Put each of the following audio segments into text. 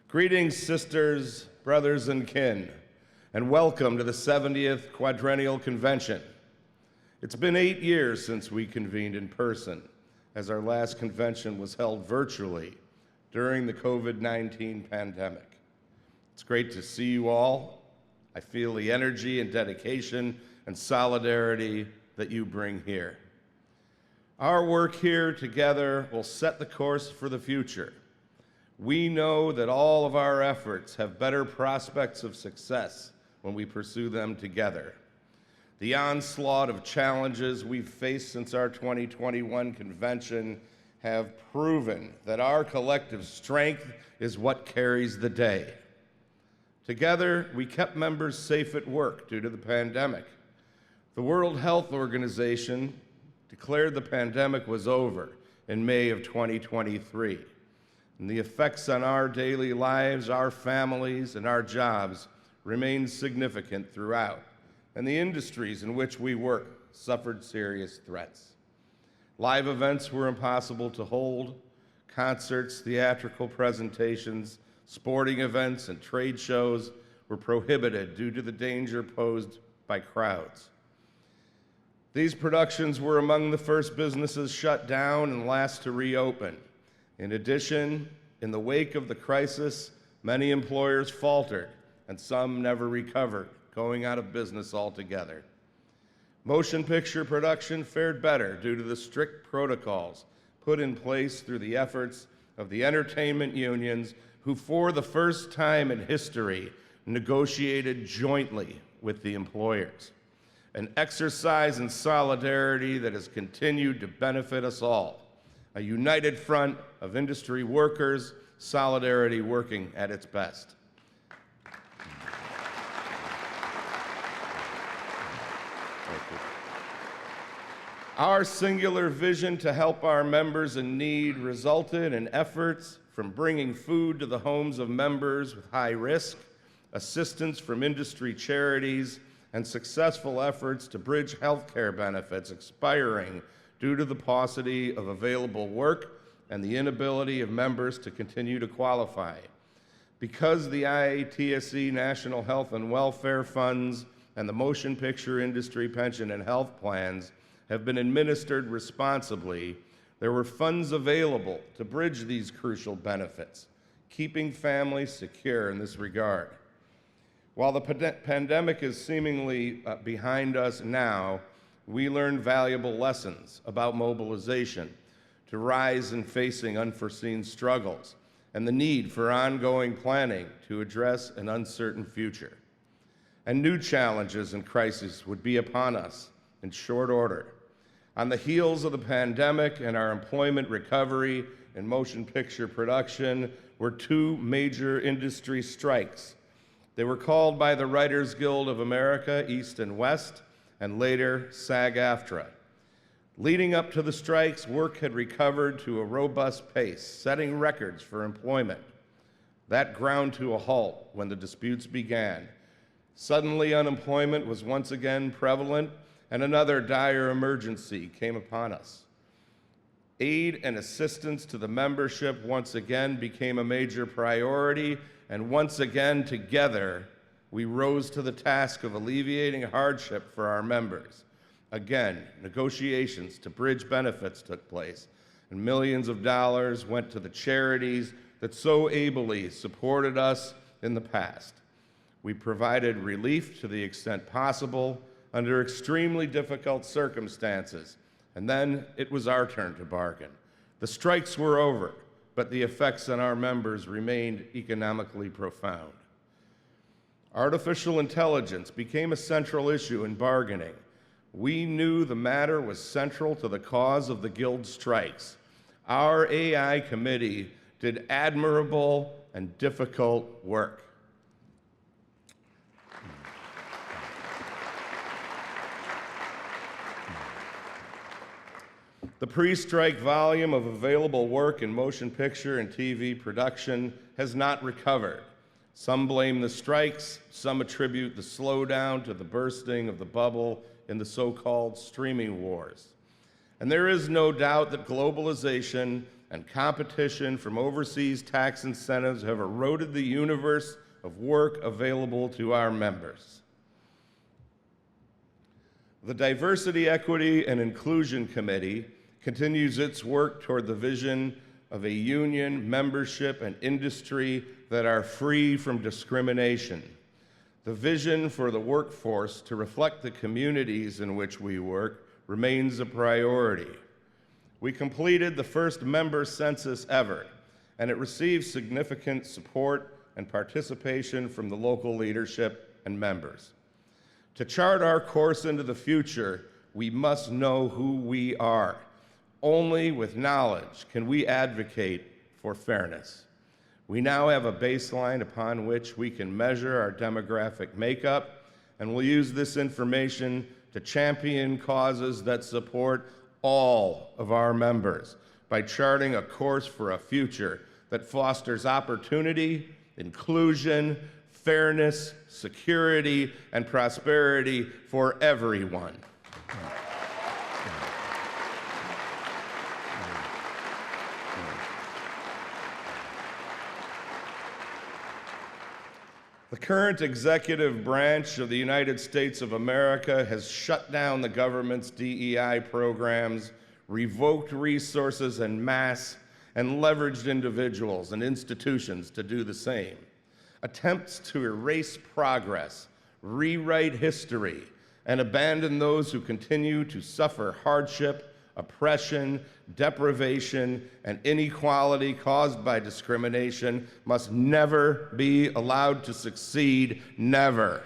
Greetings, sisters, brothers, and kin, and welcome to the 70th Quadrennial Convention. It's been 8 years since we convened in person, as our last convention was held virtually during the COVID-19 pandemic. It's great to see you all. I feel the energy and dedication and solidarity that you bring here. Our work here together will set the course for the future. We know that all of our efforts have better prospects of success when we pursue them together. The onslaught of challenges we've faced since our 2021 convention have proven that our collective strength is what carries the day. Together, we kept members safe at work due to the pandemic. The World Health Organization declared the pandemic was over in May of 2023. And the effects on our daily lives, our families, and our jobs remain significant throughout, and the industries in which we work suffered serious threats. Live events were impossible to hold. Concerts, theatrical presentations, sporting events, and trade shows were prohibited due to the danger posed by crowds. These productions were among the first businesses shut down and last to reopen. In addition, in the wake of the crisis, many employers faltered and some never recovered, going out of business altogether. Motion picture production fared better due to the strict protocols put in place through the efforts of the entertainment unions, who for the first time in history negotiated jointly with the employers, an exercise in solidarity that has continued to benefit us all. A united front of industry workers, solidarity working at its best. Our singular vision to help our members in need resulted in efforts from bringing food to the homes of members with high risk, assistance from industry charities, and successful efforts to bridge healthcare benefits expiring due to the paucity of available work and the inability of members to continue to qualify. Because the IATSE National Health and Welfare Funds and the motion picture industry pension and health plans have been administered responsibly, there were funds available to bridge these crucial benefits, keeping families secure in this regard. While the pandemic is seemingly behind us now, we learned valuable lessons about mobilization to rise in facing unforeseen struggles and the need for ongoing planning to address an uncertain future. And new challenges and crises would be upon us in short order. On the heels of the pandemic and our employment recovery and motion picture production were two major industry strikes. They were called by the Writers Guild of America, East and West, and later SAG-AFTRA. Leading up to the strikes, work had recovered to a robust pace, setting records for employment. That ground to a halt when the disputes began. Suddenly, unemployment was once again prevalent, and another dire emergency came upon us. Aid and assistance to the membership once again became a major priority, and once again, together, we rose to the task of alleviating hardship for our members. Again, negotiations to bridge benefits took place, and millions of dollars went to the charities that so ably supported us in the past. We provided relief to the extent possible under extremely difficult circumstances, and then it was our turn to bargain. The strikes were over, but the effects on our members remained economically profound. Artificial intelligence became a central issue in bargaining. We knew the matter was central to the cause of the Guild strikes. Our AI committee did admirable and difficult work. The pre-strike volume of available work in motion picture and TV production has not recovered. Some blame the strikes, some attribute the slowdown to the bursting of the bubble in the so-called streaming wars. And there is no doubt that globalization and competition from overseas tax incentives have eroded the universe of work available to our members. The Diversity, Equity, and Inclusion Committee continues its work toward the vision of a union, membership, and industry that are free from discrimination. The vision for the workforce to reflect the communities in which we work remains a priority. We completed the first member census ever, and it received significant support and participation from the local leadership and members. To chart our course into the future, we must know who we are. Only with knowledge can we advocate for fairness. We now have a baseline upon which we can measure our demographic makeup, and we'll use this information to champion causes that support all of our members by charting a course for a future that fosters opportunity, inclusion, fairness, security, and prosperity for everyone. The current executive branch of the United States of America has shut down the government's DEI programs, revoked resources en masse, and leveraged individuals and institutions to do the same. Attempts to erase progress, rewrite history, and abandon those who continue to suffer hardship, oppression, deprivation, and inequality caused by discrimination must never be allowed to succeed, never.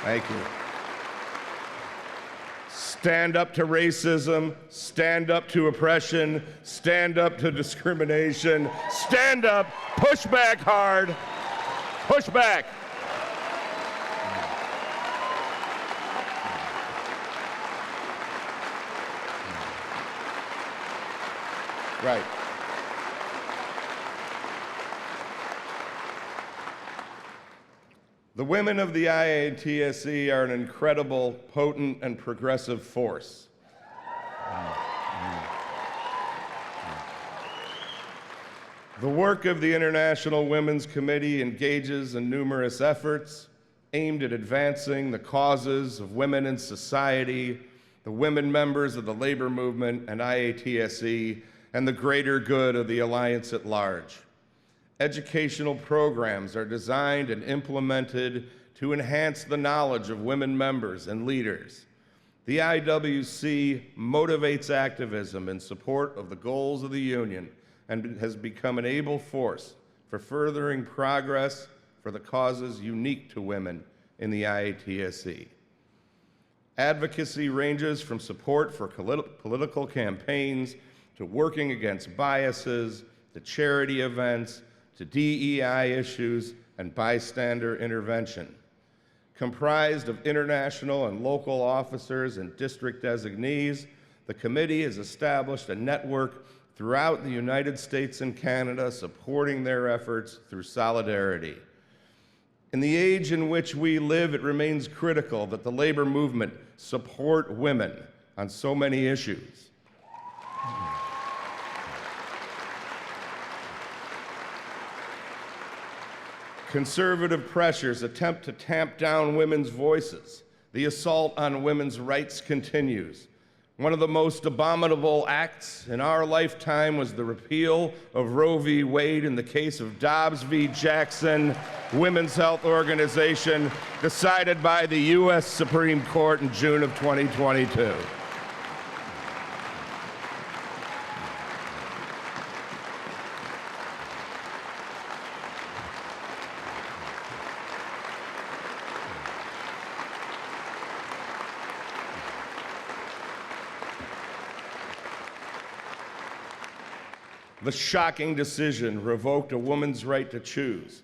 Thank you. Stand up to racism, stand up to oppression, stand up to discrimination, stand up, push back hard, push back. Right. The women of the IATSE are an incredible, potent, and progressive force. The work of the International Women's Committee engages in numerous efforts aimed at advancing the causes of women in society, the women members of the labor movement and IATSE, and the greater good of the Alliance at large. Educational programs are designed and implemented to enhance the knowledge of women members and leaders. The IWC motivates activism in support of the goals of the union and has become an able force for furthering progress for the causes unique to women in the IATSE. Advocacy ranges from support for political campaigns to working against biases, to charity events, to DEI issues and bystander intervention. Comprised of international and local officers and district designees, the committee has established a network throughout the United States and Canada supporting their efforts through solidarity. In the age in which we live, it remains critical that the labor movement support women on so many issues. Conservative pressures attempt to tamp down women's voices. The assault on women's rights continues. One of the most abominable acts in our lifetime was the repeal of Roe v. Wade in the case of Dobbs v. Jackson, Women's Health Organization, decided by the U.S. Supreme Court in June of 2022. The shocking decision revoked a woman's right to choose,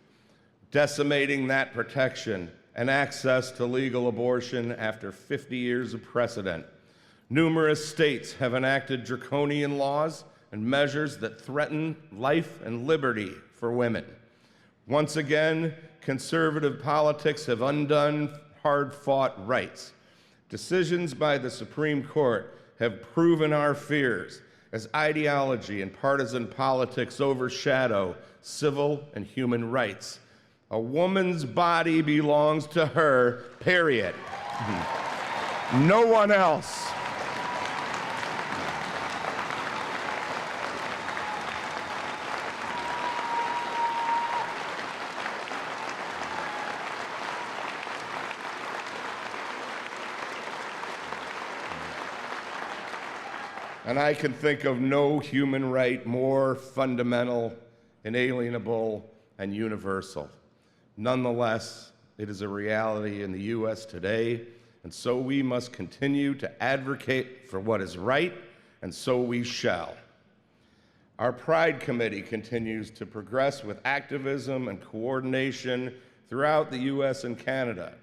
decimating that protection and access to legal abortion after 50 years of precedent. Numerous states have enacted draconian laws and measures that threaten life and liberty for women. Once again, conservative politics have undone hard-fought rights. Decisions by the Supreme Court have proven our fears as ideology and partisan politics overshadow civil and human rights. A woman's body belongs to her, period. No one else. And I can think of no human right more fundamental, inalienable, and universal. Nonetheless, it is a reality in the U.S. today, and so we must continue to advocate for what is right, and so we shall. Our Pride Committee continues to progress with activism and coordination throughout the U.S. and Canada.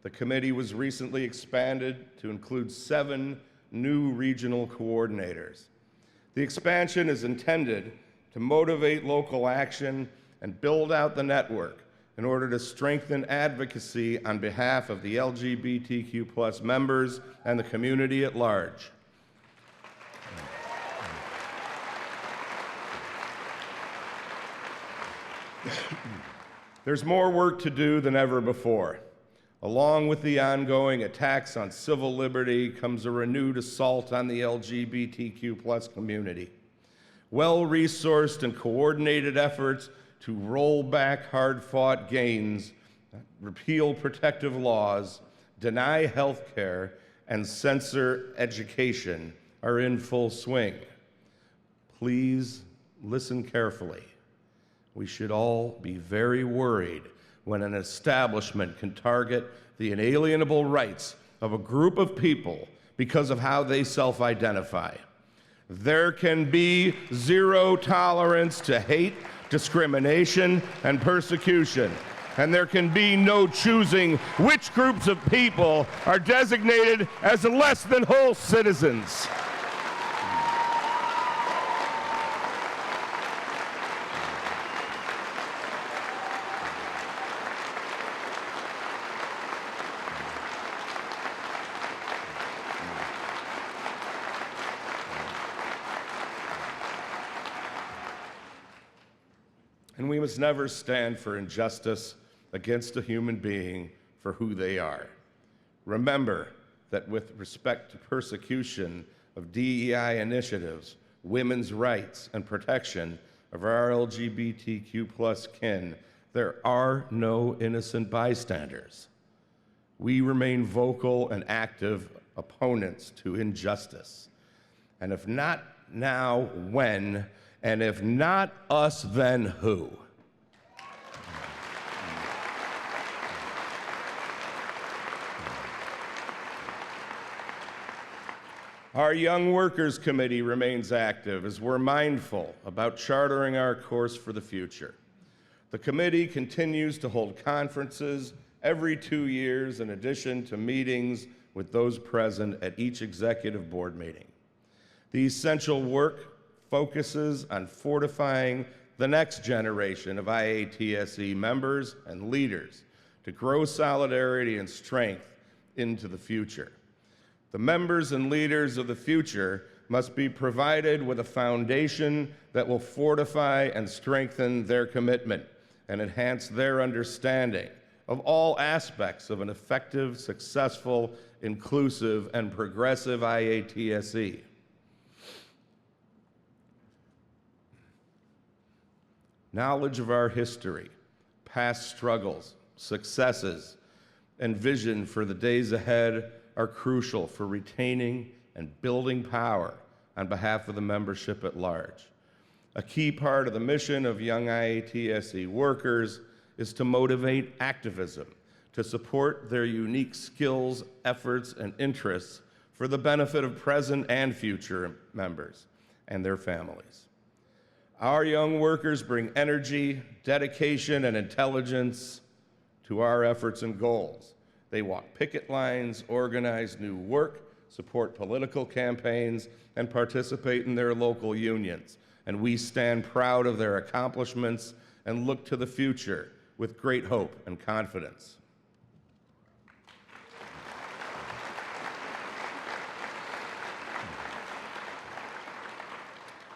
The committee was recently expanded to include 7 new regional coordinators. The expansion is intended to motivate local action and build out the network in order to strengthen advocacy on behalf of the LGBTQ+ members and the community at large. There's more work to do than ever before. Along with the ongoing attacks on civil liberty comes a renewed assault on the LGBTQ+ community. Well-resourced and coordinated efforts to roll back hard-fought gains, repeal protective laws, deny health care, and censor education are in full swing. Please listen carefully. We should all be very worried when an establishment can target the inalienable rights of a group of people because of how they self-identify. There can be zero tolerance to hate, discrimination, and persecution, and there can be no choosing which groups of people are designated as less than whole citizens. And we must never stand for injustice against a human being for who they are. Remember that with respect to persecution of DEI initiatives, women's rights, and protection of our LGBTQ+ kin, there are no innocent bystanders. We remain vocal and active opponents to injustice. And if not now, when? And if not us, then who? Our Young Workers Committee remains active as we're mindful about chartering our course for the future. The committee continues to hold conferences every 2 years in addition to meetings with those present at each executive board meeting. The essential work focuses on fortifying the next generation of IATSE members and leaders to grow solidarity and strength into the future. The members and leaders of the future must be provided with a foundation that will fortify and strengthen their commitment and enhance their understanding of all aspects of an effective, successful, inclusive, and progressive IATSE. Knowledge of our history, past struggles, successes, and vision for the days ahead are crucial for retaining and building power on behalf of the membership at large. A key part of the mission of Young IATSE workers is to motivate activism, to support their unique skills, efforts, and interests for the benefit of present and future members and their families. Our young workers bring energy, dedication, and intelligence to our efforts and goals. They walk picket lines, organize new work, support political campaigns, and participate in their local unions. And we stand proud of their accomplishments and look to the future with great hope and confidence.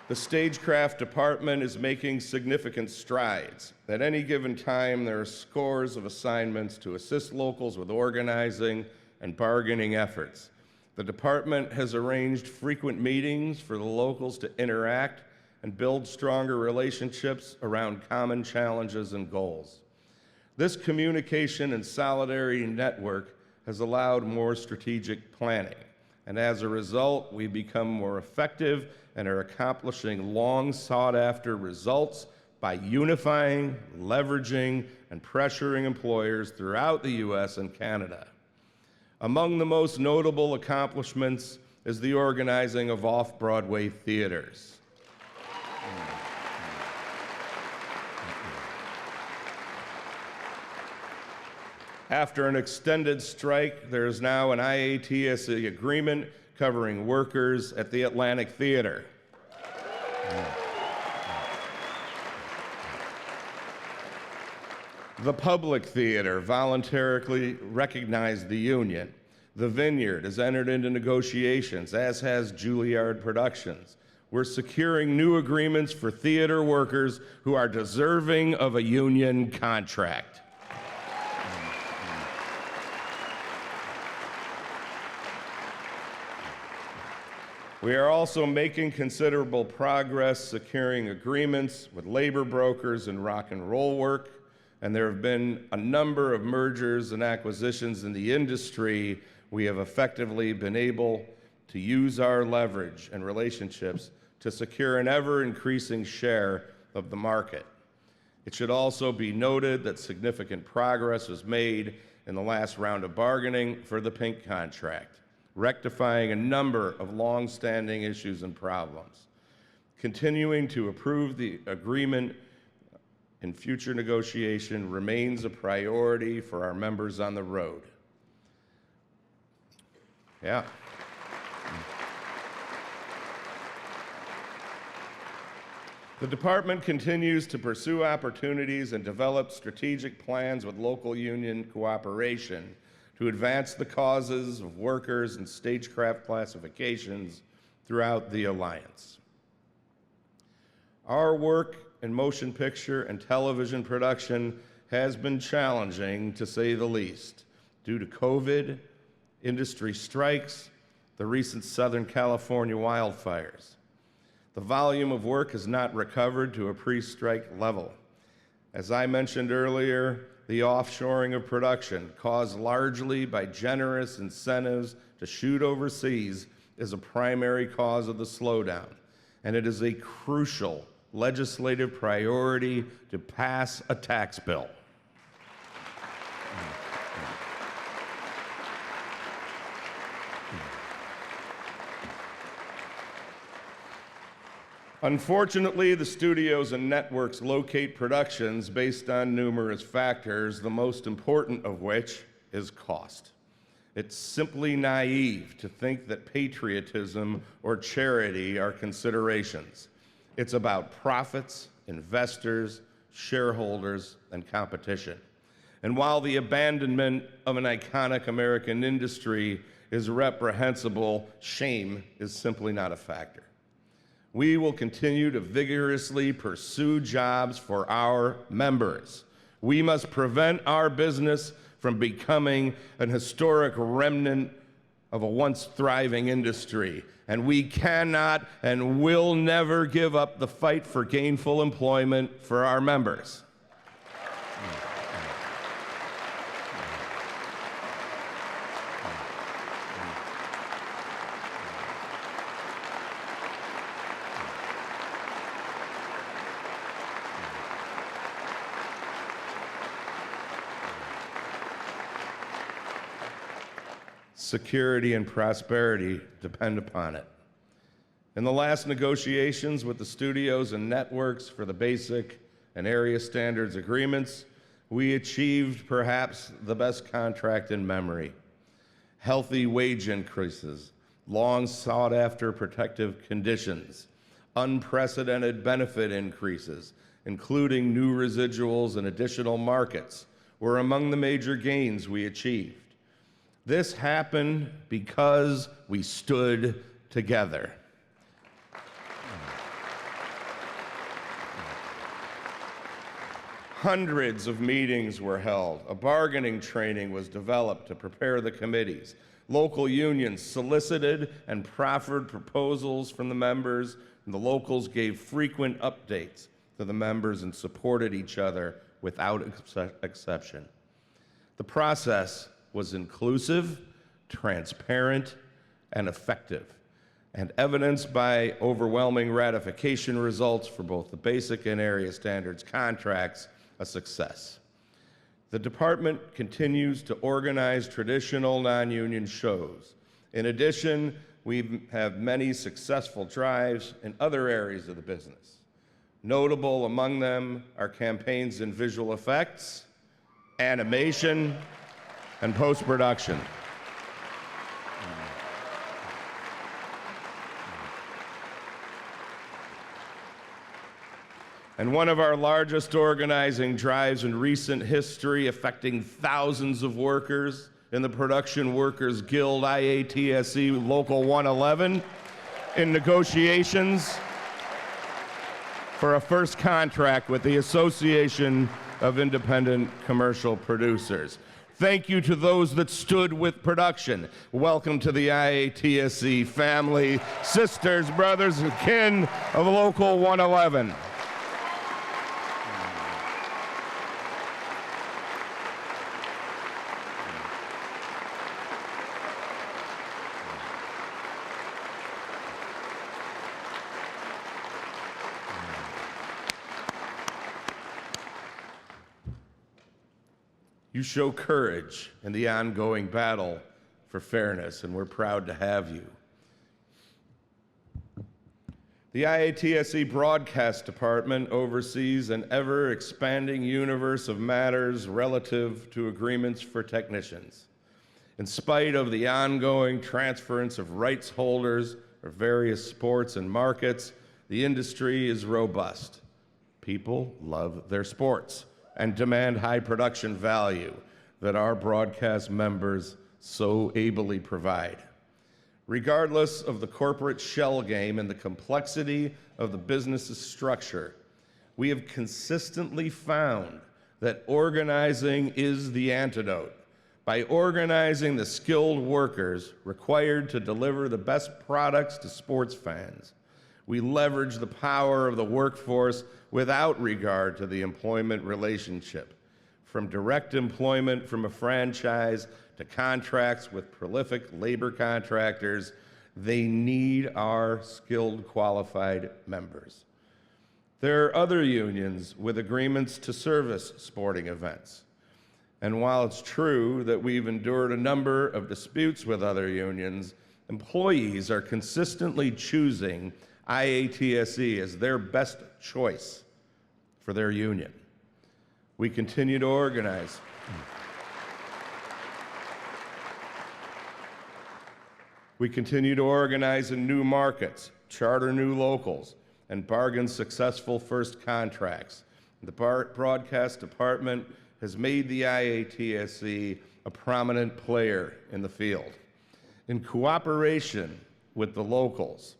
The Stagecraft department is making significant strides. At any given time, there are scores of assignments to assist locals with organizing and bargaining efforts. The department has arranged frequent meetings for the locals to interact and build stronger relationships around common challenges and goals. This communication and solidarity network has allowed more strategic planning, and as a result, we become more effective and are accomplishing long sought-after results by unifying, leveraging, and pressuring employers throughout the U.S. and Canada. Among the most notable accomplishments is the organizing of off-Broadway theaters. After an extended strike, there is now an IATSE agreement covering workers at the Atlantic Theater. The Public Theater voluntarily recognized the union. The Vineyard has entered into negotiations, as has Juilliard Productions. We're securing new agreements for theater workers who are deserving of a union contract. We are also making considerable progress securing agreements with labor brokers and rock and roll work, and there have been a number of mergers and acquisitions in the industry. We have effectively been able to use our leverage and relationships to secure an ever-increasing share of the market. It should also be noted that significant progress was made in the last round of bargaining for the Pink contract, rectifying a number of long-standing issues and problems. Continuing to approve the agreement in future negotiation remains a priority for our members on the road. Yeah. The department continues to pursue opportunities and develop strategic plans with local union cooperation to advance the causes of workers and stagecraft classifications throughout the Alliance. Our work in motion picture and television production has been challenging, to say the least, due to COVID, industry strikes, the recent Southern California wildfires. The volume of work has not recovered to a pre-strike level. As I mentioned earlier, the offshoring of production, caused largely by generous incentives to shoot overseas, is a primary cause of the slowdown, and it is a crucial legislative priority to pass a tax bill. Unfortunately, the studios and networks locate productions based on numerous factors, the most important of which is cost. It's simply naive to think that patriotism or charity are considerations. It's about profits, investors, shareholders, and competition. And while the abandonment of an iconic American industry is reprehensible, shame is simply not a factor. We will continue to vigorously pursue jobs for our members. We must prevent our business from becoming an historic remnant of a once thriving industry. And we cannot and will never give up the fight for gainful employment for our members. Security and prosperity depend upon it. In the last negotiations with the studios and networks for the basic and area standards agreements, we achieved perhaps the best contract in memory. Healthy wage increases, long sought after protective conditions, unprecedented benefit increases, including new residuals and additional markets, were among the major gains we achieved. This happened because we stood together. Hundreds of meetings were held. A bargaining training was developed to prepare the committees. Local unions solicited and proffered proposals from the members, and the locals gave frequent updates to the members and supported each other without exception. The process was inclusive, transparent, and effective, and evidenced by overwhelming ratification results for both the basic and area standards contracts, a success. The department continues to organize traditional non-union shows. In addition, we have many successful drives in other areas of the business. Notable among them are campaigns in visual effects, animation, and post-production. And one of our largest organizing drives in recent history, affecting thousands of workers in the Production Workers Guild, IATSE Local 111, in negotiations for a first contract with the Association of Independent Commercial Producers. Thank you to those that stood with production. Welcome to the IATSE family, sisters, brothers, and kin of Local 111. You show courage in the ongoing battle for fairness, and we're proud to have you. The IATSE Broadcast Department oversees an ever-expanding universe of matters relative to agreements for technicians. In spite of the ongoing transference of rights holders for various sports and markets, the industry is robust. People love their sports and demand high production value that our broadcast members so ably provide. Regardless of the corporate shell game and the complexity of the business's structure, we have consistently found that organizing is the antidote. By organizing the skilled workers required to deliver the best products to sports fans, we leverage the power of the workforce without regard to the employment relationship. From direct employment from a franchise to contracts with prolific labor contractors, they need our skilled, qualified members. There are other unions with agreements to service sporting events. And while it's true that we've endured a number of disputes with other unions, employees are consistently choosing IATSE as their best choice for their union. We continue to organize. We continue to organize in new markets, charter new locals, and bargain successful first contracts. The broadcast department has made the IATSE a prominent player in the field. In cooperation with the locals,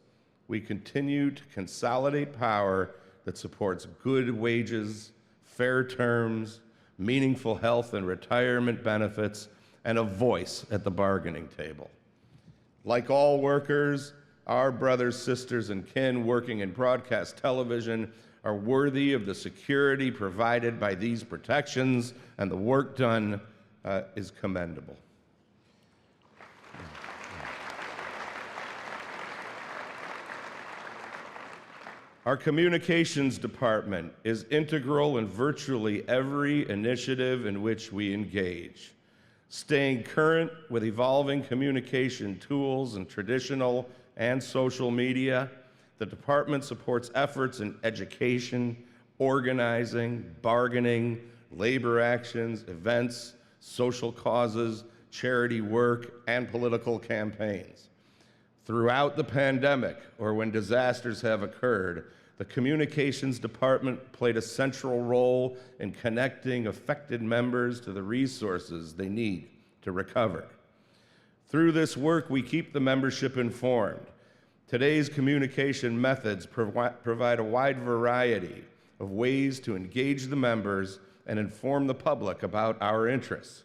we continue to consolidate power that supports good wages, fair terms, meaningful health and retirement benefits, and a voice at the bargaining table. Like all workers, our brothers, sisters, and kin working in broadcast television are worthy of the security provided by these protections, and the work done is commendable. Our communications department is integral in virtually every initiative in which we engage. Staying current with evolving communication tools and traditional and social media, the department supports efforts in education, organizing, bargaining, labor actions, events, social causes, charity work, and political campaigns. Throughout the pandemic, or when disasters have occurred, the communications department played a central role in connecting affected members to the resources they need to recover. Through this work, we keep the membership informed. Today's communication methods provide a wide variety of ways to engage the members and inform the public about our interests.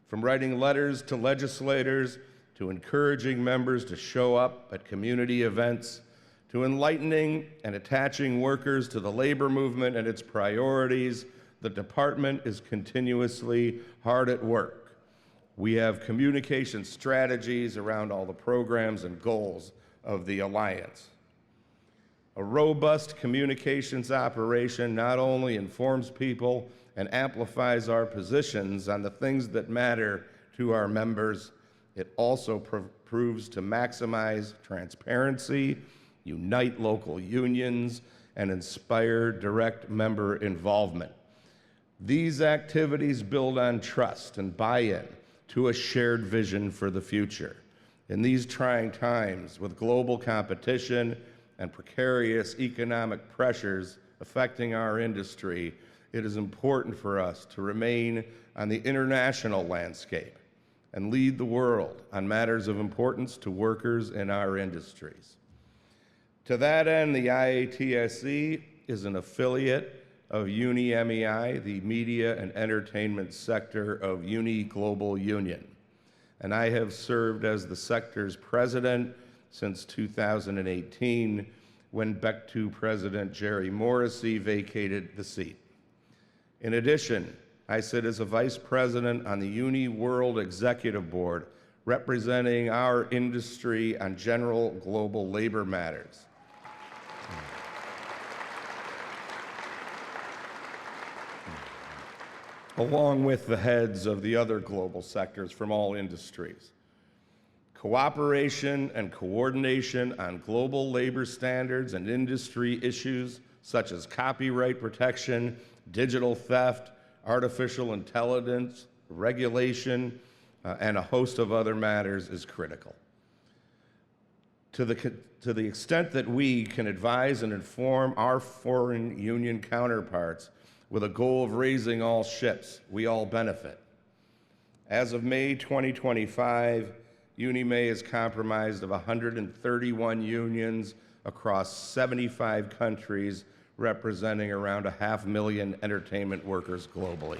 From writing letters to legislators, to encouraging members to show up at community events, to enlightening and attaching workers to the labor movement and its priorities, the department is continuously hard at work. We have communication strategies around all the programs and goals of the Alliance. A robust communications operation not only informs people and amplifies our positions on the things that matter to our members, it also proves to maximize transparency, unite local unions, and inspire direct member involvement. These activities build on trust and buy-in to a shared vision for the future. In these trying times, with global competition and precarious economic pressures affecting our industry, it is important for us to remain on the international landscape and lead the world on matters of importance to workers in our industries. To that end, the IATSE is an affiliate of UNI-MEI, the media and entertainment sector of UNI Global Union, and I have served as the sector's president since 2018, when BECTU President Jerry Morrissey vacated the seat. In addition, I sit as a vice president on the UNI World Executive Board, representing our industry on general global labor matters. Along with the heads of the other global sectors from all industries. Cooperation and coordination on global labor standards and industry issues such as copyright protection, digital theft, artificial intelligence, regulation, and a host of other matters is critical. To the extent that we can advise and inform our foreign union counterparts with a goal of raising all ships, we all benefit. As of May 2025, UNI-MEI is comprised of 131 unions across 75 countries, representing around 500,000 entertainment workers globally.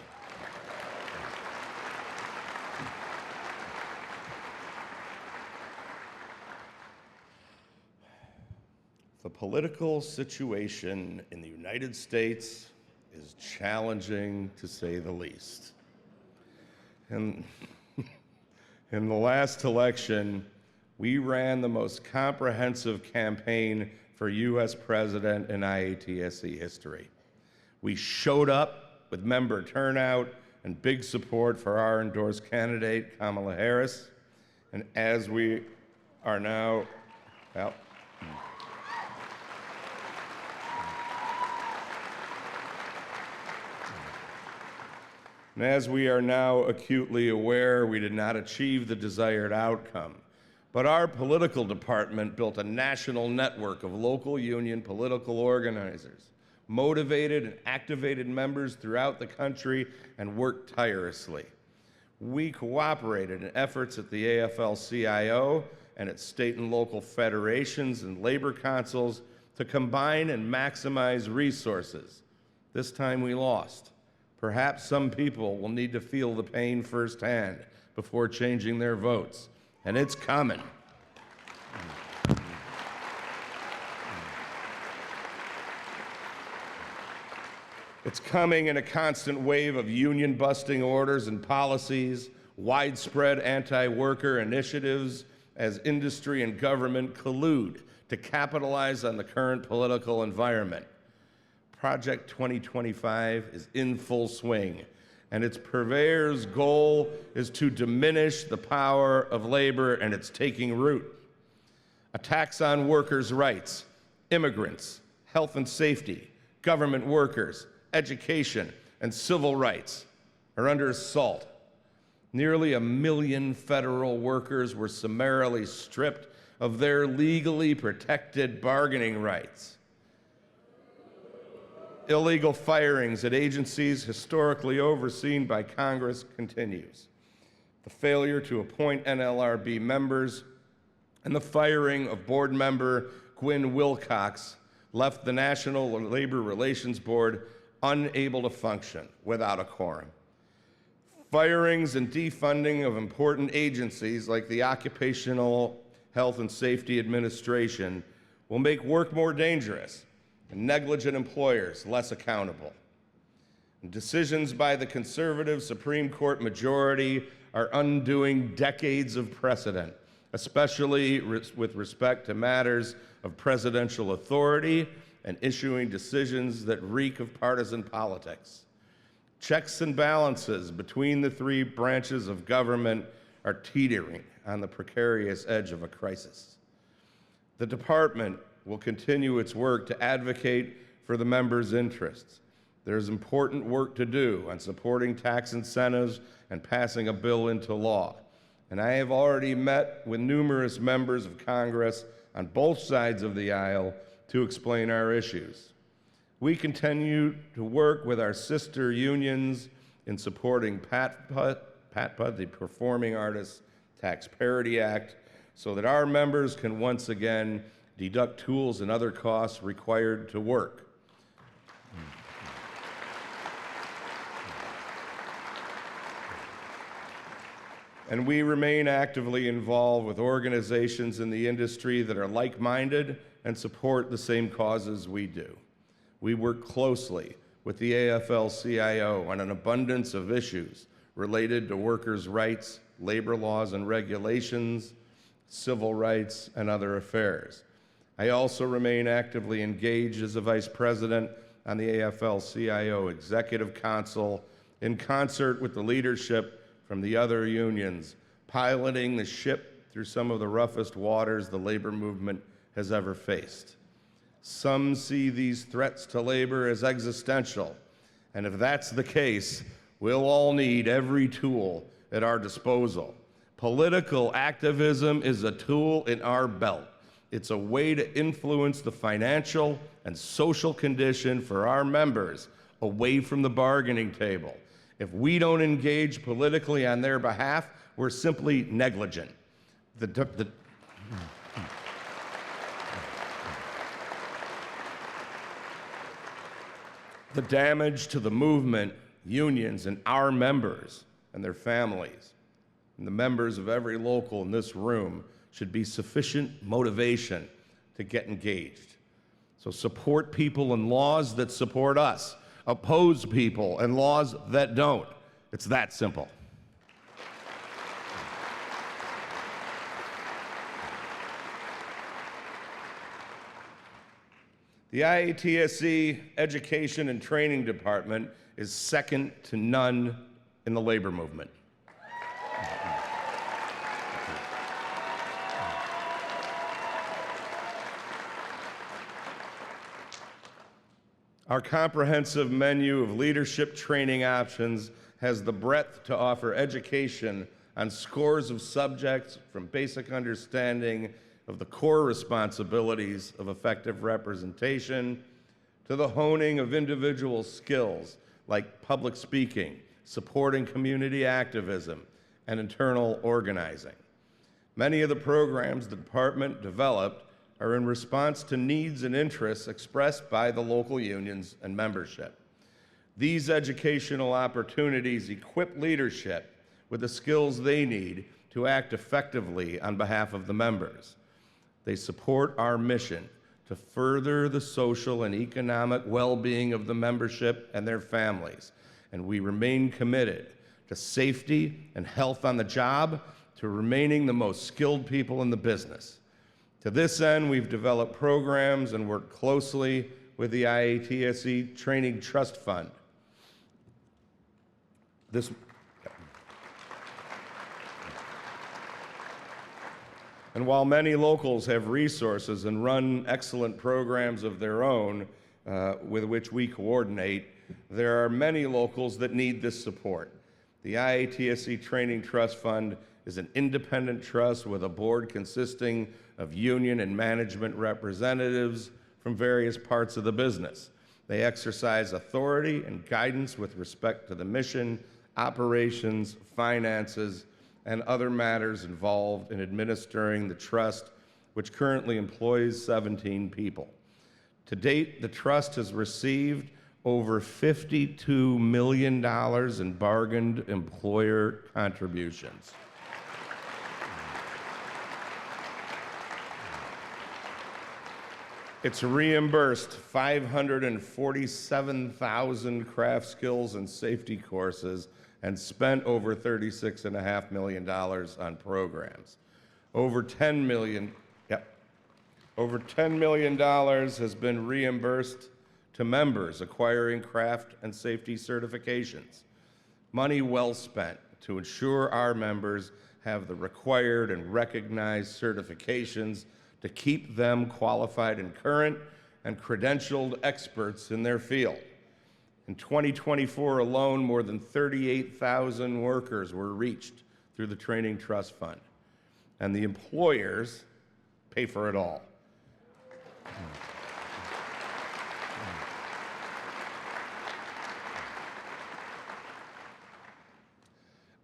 The political situation in the United States is challenging, to say the least. And in the last election, we ran the most comprehensive campaign for U.S. President in IATSE history. We showed up with member turnout and big support for our endorsed candidate, Kamala Harris. And as we are now, And as we are now acutely aware, we did not achieve the desired outcome. But our political department built a national network of local union political organizers, motivated and activated members throughout the country, and worked tirelessly. We cooperated in efforts at the AFL-CIO and at state and local federations and labor councils to combine and maximize resources. This time we lost. Perhaps some people will need to feel the pain firsthand before changing their votes, and it's coming. It's coming in a constant wave of union-busting orders and policies, widespread anti-worker initiatives as industry and government collude to capitalize on the current political environment. Project 2025 is in full swing, and its purveyor's goal is to diminish the power of labor, and it's taking root. Attacks on workers' rights, immigrants, health and safety, government workers, education, and civil rights are under assault. Nearly 1 million federal workers were summarily stripped of their legally protected bargaining rights. Illegal firings at agencies historically overseen by Congress continues. The failure to appoint NLRB members and the firing of board member Gwynne Wilcox left the National Labor Relations Board unable to function without a quorum. Firings and defunding of important agencies like the Occupational Health and Safety Administration will make work more dangerous and negligent employers less accountable. And decisions by the conservative Supreme Court majority are undoing decades of precedent, especially with respect to matters of presidential authority and issuing decisions that reek of partisan politics. Checks and balances between the three branches of government are teetering on the precarious edge of a crisis. The department will continue its work to advocate for the members' interests. There's important work to do on supporting tax incentives and passing a bill into law. And I have already met with numerous members of Congress on both sides of the aisle to explain our issues. We continue to work with our sister unions in supporting PATPA, the Performing Artists Tax Parity Act, so that our members can once again deduct tools and other costs required to work. And we remain actively involved with organizations in the industry that are like-minded and support the same causes we do. We work closely with the AFL-CIO on an abundance of issues related to workers' rights, labor laws and regulations, civil rights, and other affairs. I also remain actively engaged as a vice president on the AFL-CIO Executive Council in concert with the leadership from the other unions, piloting the ship through some of the roughest waters the labor movement has ever faced. Some see these threats to labor as existential, and if that's the case, we'll all need every tool at our disposal. Political activism is a tool in our belt. It's a way to influence the financial and social condition for our members away from the bargaining table. If we don't engage politically on their behalf, we're simply negligent. The damage to the movement, unions, and our members and their families, and the members of every local in this room should be sufficient motivation to get engaged. So support people and laws that support us. Oppose people and laws that don't. It's that simple. The IATSE Education and Training Department is second to none in the labor movement. Our comprehensive menu of leadership training options has the breadth to offer education on scores of subjects, from basic understanding of the core responsibilities of effective representation to the honing of individual skills like public speaking, supporting community activism, and internal organizing. Many of the programs the department developed are in response to needs and interests expressed by the local unions and membership. These educational opportunities equip leadership with the skills they need to act effectively on behalf of the members. They support our mission to further the social and economic well-being of the membership and their families, and we remain committed to safety and health on the job, to remaining the most skilled people in the business. To this end, we've developed programs and worked closely with the IATSE Training Trust Fund. And while many locals have resources and run excellent programs of their own with which we coordinate, there are many locals that need this support. The IATSE Training Trust Fund is an independent trust with a board consisting of union and management representatives from various parts of the business. They exercise authority and guidance with respect to the mission, operations, finances, and other matters involved in administering the trust, which currently employs 17 people. To date, the trust has received over $52 million in bargained employer contributions. It's reimbursed 547,000 craft skills and safety courses and spent over $36.5 million on programs. Over $10 million has been reimbursed to members acquiring craft and safety certifications. Money well spent to ensure our members have the required and recognized certifications to keep them qualified and current and credentialed experts in their field. In 2024 alone, more than 38,000 workers were reached through the Training Trust Fund, and the employers pay for it all.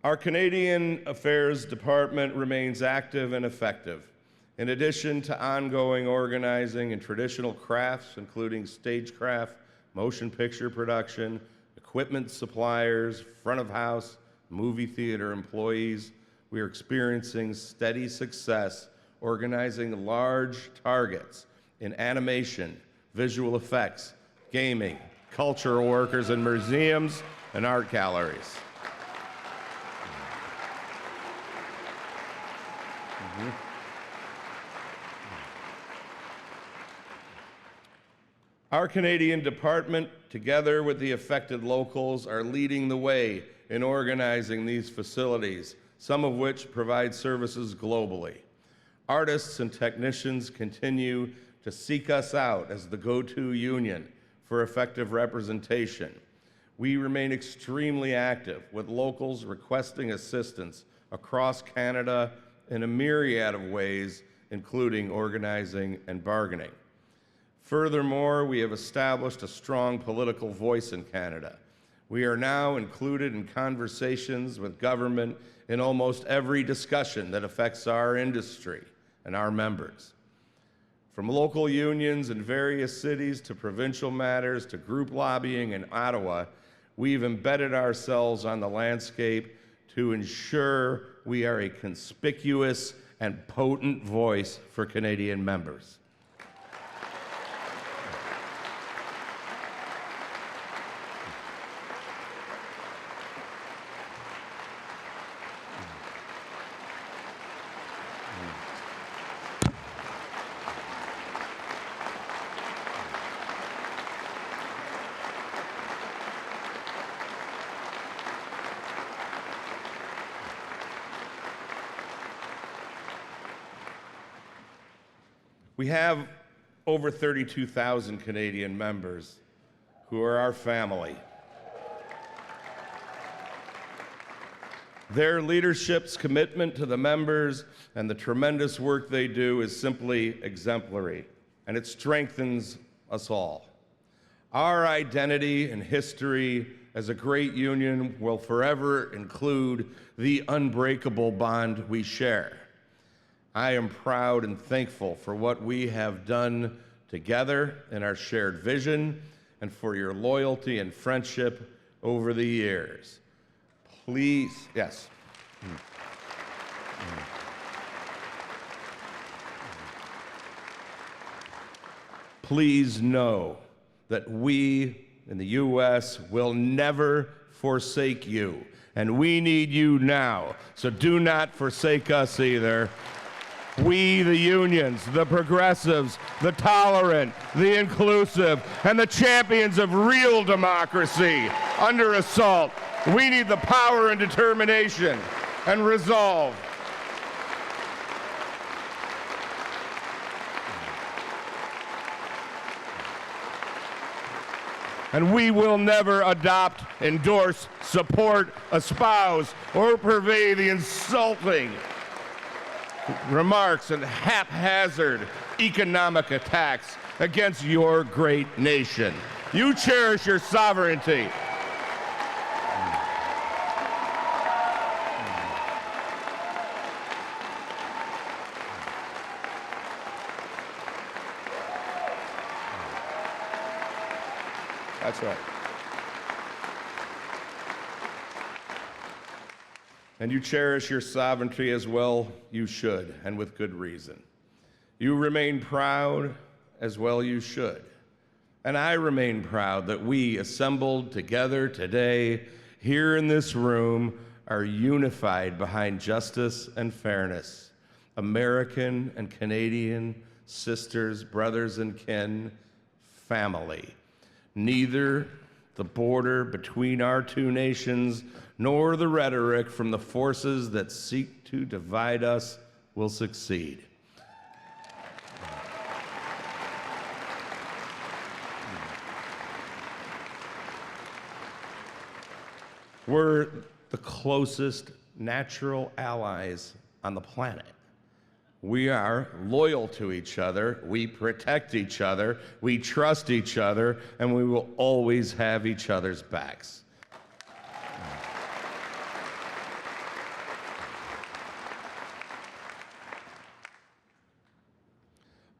Our Canadian Affairs Department remains active and effective. In addition to ongoing organizing in traditional crafts, including stagecraft, motion picture production, equipment suppliers, front of house, movie theater employees, we are experiencing steady success organizing large targets in animation, visual effects, gaming, cultural workers in museums and art galleries. Our Canadian department, together with the affected locals, are leading the way in organizing these facilities, some of which provide services globally. Artists and technicians continue to seek us out as the go-to union for effective representation. We remain extremely active, with locals requesting assistance across Canada in a myriad of ways, including organizing and bargaining. Furthermore, we have established a strong political voice in Canada. We are now included in conversations with government in almost every discussion that affects our industry and our members. From local unions in various cities to provincial matters to group lobbying in Ottawa, we've embedded ourselves on the landscape to ensure we are a conspicuous and potent voice for Canadian members. We have over 32,000 Canadian members who are our family. Their leadership's commitment to the members and the tremendous work they do is simply exemplary, and it strengthens us all. Our identity and history as a great union will forever include the unbreakable bond we share. I am proud and thankful for what we have done together in our shared vision and for your loyalty and friendship over the years. Please, yes. Please know that we in the U.S. will never forsake you, and we need you now, so do not forsake us either. We, the unions, the progressives, the tolerant, the inclusive, and the champions of real democracy under assault. We need the power and determination and resolve. And we will never adopt, endorse, support, espouse, or purvey the insulting remarks and haphazard economic attacks against your great nation. You cherish your sovereignty. That's right. And you cherish your sovereignty as well you should, and with good reason. You remain proud as well you should. And I remain proud that we, assembled together today here in this room, are unified behind justice and fairness. American and Canadian sisters, brothers and kin, family. Neither the border between our two nations nor the rhetoric from the forces that seek to divide us will succeed. We're the closest natural allies on the planet. We are loyal to each other, we protect each other, we trust each other, and we will always have each other's backs.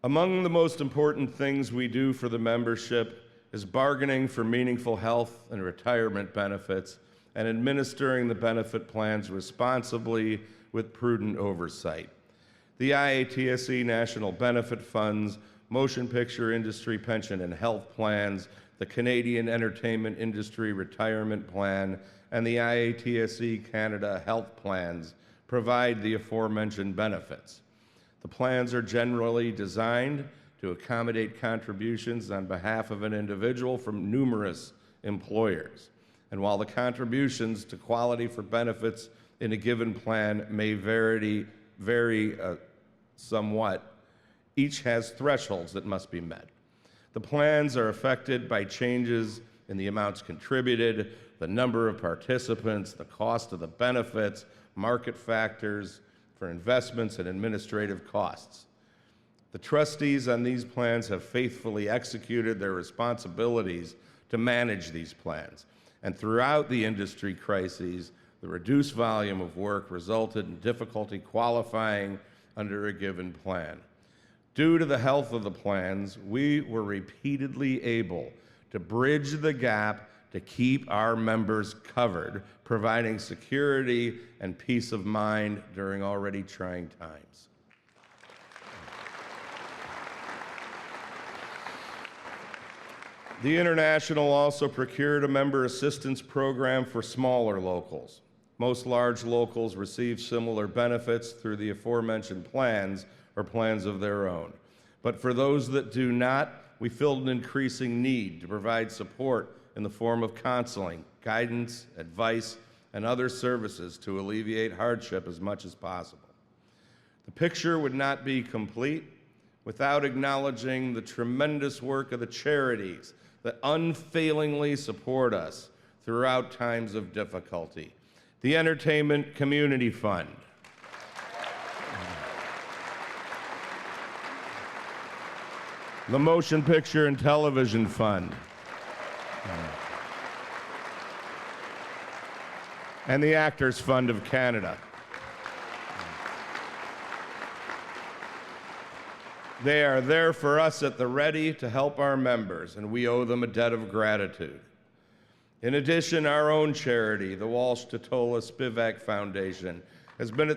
Among the most important things we do for the membership is bargaining for meaningful health and retirement benefits and administering the benefit plans responsibly with prudent oversight. The IATSE National Benefit Funds, Motion Picture Industry Pension and Health Plans, the Canadian Entertainment Industry Retirement Plan, and the IATSE Canada Health Plans provide the aforementioned benefits. The plans are generally designed to accommodate contributions on behalf of an individual from numerous employers. And while the contributions to quality for benefits in a given plan may vary somewhat, each has thresholds that must be met. The plans are affected by changes in the amounts contributed, the number of participants, the cost of the benefits, market factors for investments, and administrative costs. The trustees on these plans have faithfully executed their responsibilities to manage these plans. And throughout the industry crises, the reduced volume of work resulted in difficulty qualifying under a given plan. Due to the health of the plans, we were repeatedly able to bridge the gap to keep our members covered, providing security and peace of mind during already trying times. The International also procured a member assistance program for smaller locals. Most large locals receive similar benefits through the aforementioned plans or plans of their own. But for those that do not, we filled an increasing need to provide support in the form of counseling, guidance, advice, and other services to alleviate hardship as much as possible. The picture would not be complete without acknowledging the tremendous work of the charities that unfailingly support us throughout times of difficulty. The Entertainment Community Fund, the Motion Picture and Television Fund, and the Actors Fund of Canada. They are there for us at the ready to help our members, and we owe them a debt of gratitude. In addition, our own charity, the Walsh Totola Spivak Foundation, has been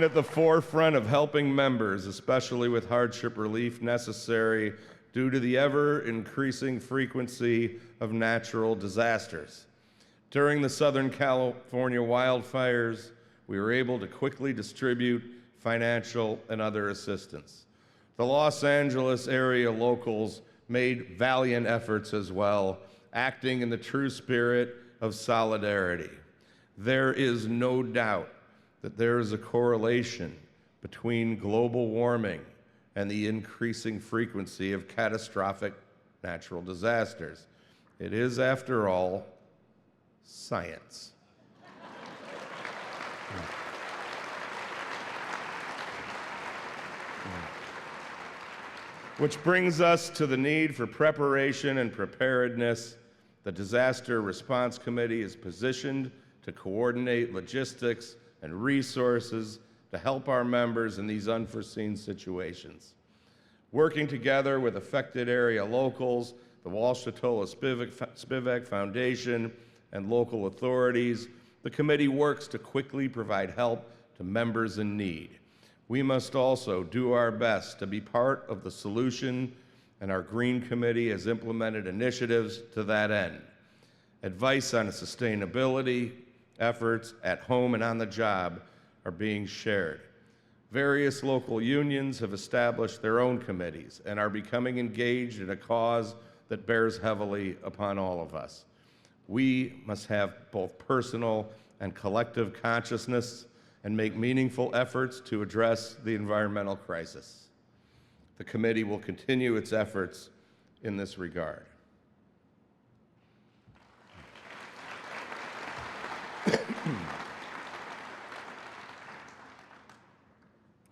at the forefront of helping members, especially with hardship relief necessary due to the ever-increasing frequency of natural disasters. During the Southern California wildfires, we were able to quickly distribute financial and other assistance. The Los Angeles area locals made valiant efforts as well, acting in the true spirit of solidarity. There is no doubt that there is a correlation between global warming and the increasing frequency of catastrophic natural disasters. It is, after all, science. Which brings us to the need for preparation and preparedness. The Disaster Response Committee is positioned to coordinate logistics and resources to help our members in these unforeseen situations. Working together with affected area locals, the Walsh-Totola Spivak Foundation, and local authorities, the committee works to quickly provide help to members in need. We must also do our best to be part of the solution, and our Green Committee has implemented initiatives to that end. Advice on sustainability efforts at home and on the job are being shared. Various local unions have established their own committees and are becoming engaged in a cause that bears heavily upon all of us. We must have both personal and collective consciousness and make meaningful efforts to address the environmental crisis. The committee will continue its efforts in this regard.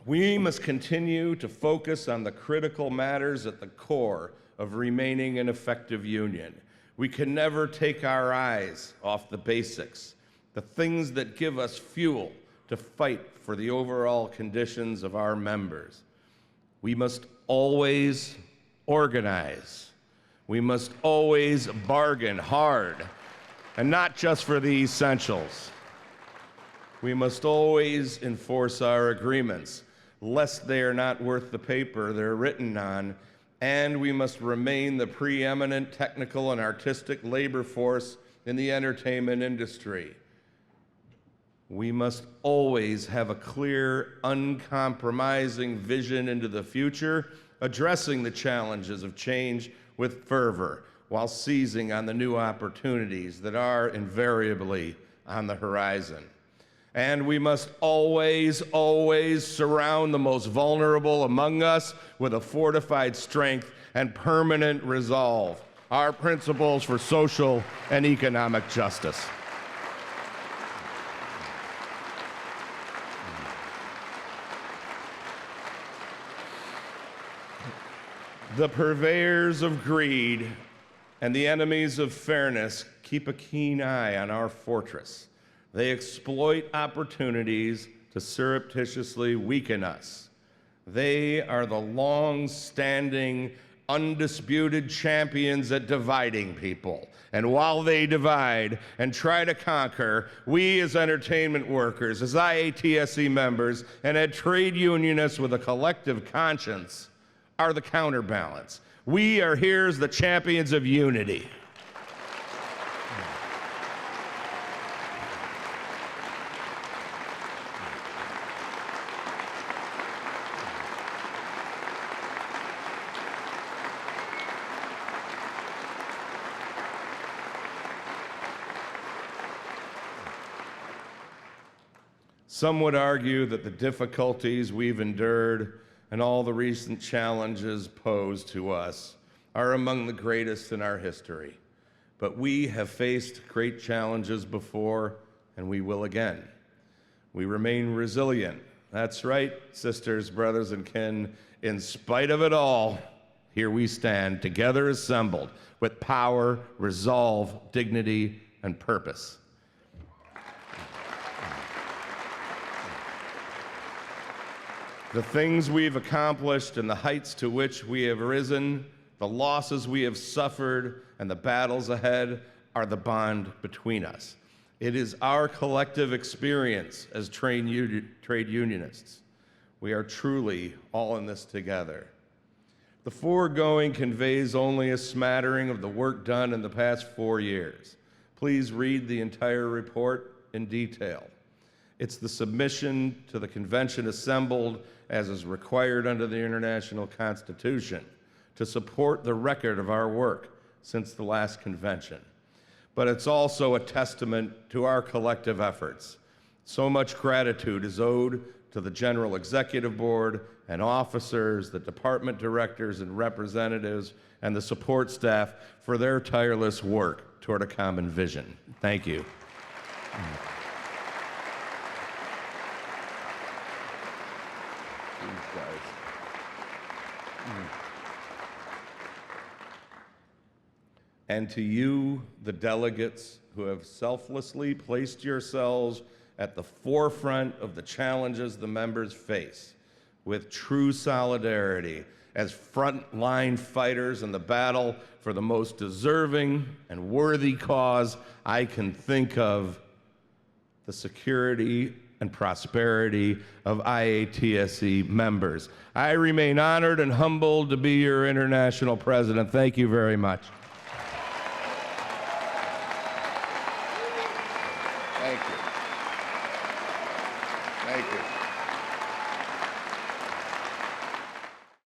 We must continue to focus on the critical matters at the core of remaining an effective union. We can never take our eyes off the basics, the things that give us fuel to fight for the overall conditions of our members. We must always organize. We must always bargain hard, and not just for the essentials. We must always enforce our agreements, lest they are not worth the paper they're written on, and we must remain the preeminent technical and artistic labor force in the entertainment industry. We must always have a clear, uncompromising vision into the future, addressing the challenges of change with fervor, while seizing on the new opportunities that are invariably on the horizon. And we must always, always surround the most vulnerable among us with a fortified strength and permanent resolve, our principles for social and economic justice. The purveyors of greed and the enemies of fairness keep a keen eye on our fortress. They exploit opportunities to surreptitiously weaken us. They are the long-standing, undisputed champions at dividing people. And while they divide and try to conquer, we as entertainment workers, as IATSE members, and as trade unionists with a collective conscience are the counterbalance. We are here as the champions of unity. Some would argue that the difficulties we've endured and all the recent challenges posed to us are among the greatest in our history. But we have faced great challenges before, and we will again. We remain resilient. That's right, sisters, brothers, and kin. In spite of it all, here we stand, together assembled, with power, resolve, dignity, and purpose. The things we've accomplished and the heights to which we have risen, the losses we have suffered, and the battles ahead are the bond between us. It is our collective experience as trade unionists. We are truly all in this together. The foregoing conveys only a smattering of the work done in the past 4 years. Please read the entire report in detail. It's the submission to the convention assembled as is required under the International Constitution to support the record of our work since the last convention. But it's also a testament to our collective efforts. So much gratitude is owed to the General Executive Board and officers, the department directors and representatives, and the support staff for their tireless work toward a common vision. Thank you. guys. And to you, the delegates who have selflessly placed yourselves at the forefront of the challenges the members face, with true solidarity as frontline fighters in the battle for the most deserving and worthy cause I can think of, the security and prosperity of IATSE members. I remain honored and humbled to be your international president. Thank you very much. Thank you. Thank you.